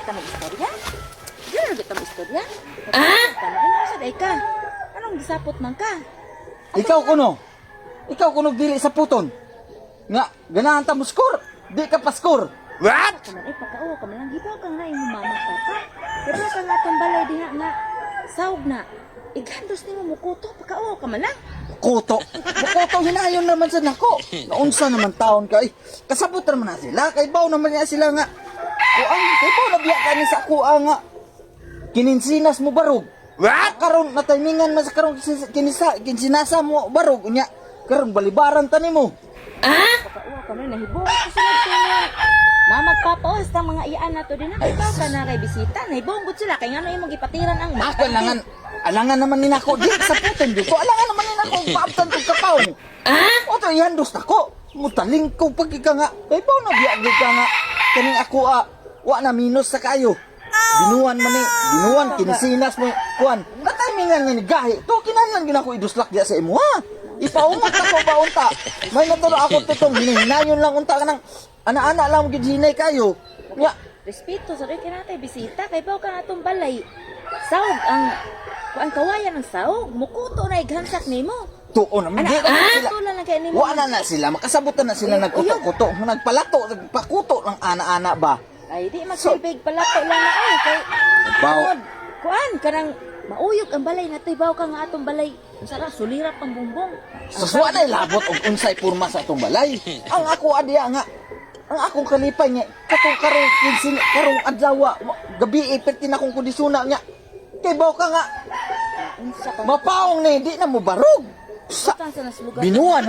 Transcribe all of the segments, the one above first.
kita may istorya? Di na kita may istorya? Ano sa day ka? Anong gisapot man ka? Ikaw kuno dili sa puton. Nga ganahan ta mo score. Di ka pa score. What? Kaman ay pagkao ka man lang gibaw ka nga imong mama papa. Pero ka nga tong balay diha nga sawg na. Igandos nimo mukuto pagkao ka man lang. Kuto. Bukoto hinayon naman sa nako. Naunsa naman taon ka. Kasabot naman na sila. Kay baw naman niya sila nga. Kuang, kay baw nabiya ka ni sa kuang nga. Kininsinas mo barog. What? Karon na timingan man sa karon kinsinasa mo barog unya. Karon balibaran ta nimo. Pagkao ka man nahibong ko sunod sila. Mamag papaos tang mga iyaan nato din na ikaw ka na kay bisita. Nahibong gud sila kay ngano imong gipatiran ang Ako alangan naman ni nako di sa puton dito. Alangan naman ni nako paabtan tug kapaw. Oto ihandos nako. Mutaling ko pag ika nga. Kay baw na biya gid ka nga. Kaning ako wa na minus sa kayo. Binuan man ni, binuan kinisinas mo kuan. Natimingan nga ni gahi. To kinahanglan gyud ako iduslak diya sa imo ha. Ipaungot ako ba unta. May naturo ako tutong hinahinayon lang unta ka nang ana-ana lang gid hinay kayo. Nya, respeto sa rin kinatay bisita kay baw ka natong balay. Sawg ang kawayan ng sawg. Mukuto na ighansak nimo. tuon naman di na sila. Tulan lang kay nimo. Wa na sila makasabutan na sila nagkuto-kuto, nagpalato, nagpakuto ng ana-ana ba. Ay di magsilbig palato lang na ay kay Baw. Kuan kanang mauyog ang balay natay baw ka nga atong balay. Sara sulirap ang bumbong. Suswa na labot og unsay porma sa atong balay. Ang ako adya nga ang akong kalipay niya katong karong adlaw gabi perti na akong kondisyon niya. Kay baw ka nga Unsa ka mapaong ni di na mo barog. Sa sa naslugan. binuan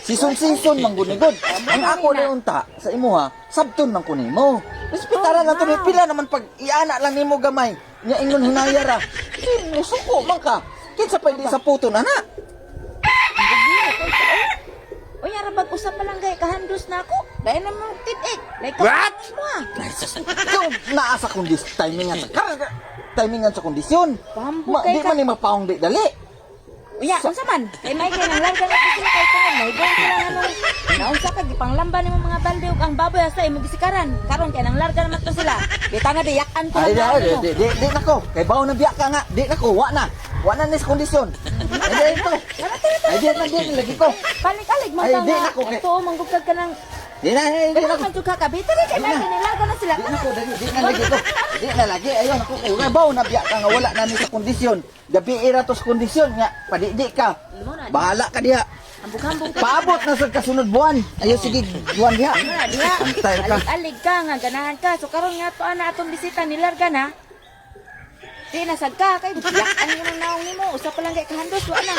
Season manggunigod. Ang ako ni unta sa imo ha, sabton man ko nimo. Respetaran na to ni pila naman pag iana lang nimo gamay. Nya ingon hinayara. Suko man ka. Kinsa pa di sa puton ana? O yara bag usap pa lang kay kahandos na ako. Dahil naman tinik. What? Ikaw naa sa timingan sa kondisyon. Pambog Di kay ka. man ni mapaong di dali. Uya, unsa man? Kay may kay nang larga na ko sila kay tangan. May gong sila nga nung naunsa ka gipanglamba nimo mga balde ug ang baboy asa imo gisikaran. Karon kay nang larga naman to sila. Bitanga di yakan ko Ay lang na mo. di nako. Kay bawo na biya ka nga. Di nako wa na. Wa na nis kondisyon. Ay ito. Ay di lagi ko. Balik-alig mo Ay, ka di nga. na ko kay- Ito manggugkag ka ng Di na. Pero man jud ka kabita kay may kinilarga na sila. Di na ko di na lagi ko. Di na lagi ayon ako kay bawo na biya ka nga wala na ni sa kondisyon. Gabi ira tos kondisyon nga padidi ka. Bahala ka diha. Ambog-ambog ka. Paabot na sa kasunod buwan. Ayo sige buwan diha. Diha. Antay ka. Alig ka nga ganahan ka. So karon nga to ana atong bisita nilarga na. Di nasag ka kay yakan mo nang naong nimo. Usa pa lang kay kahandos wa na.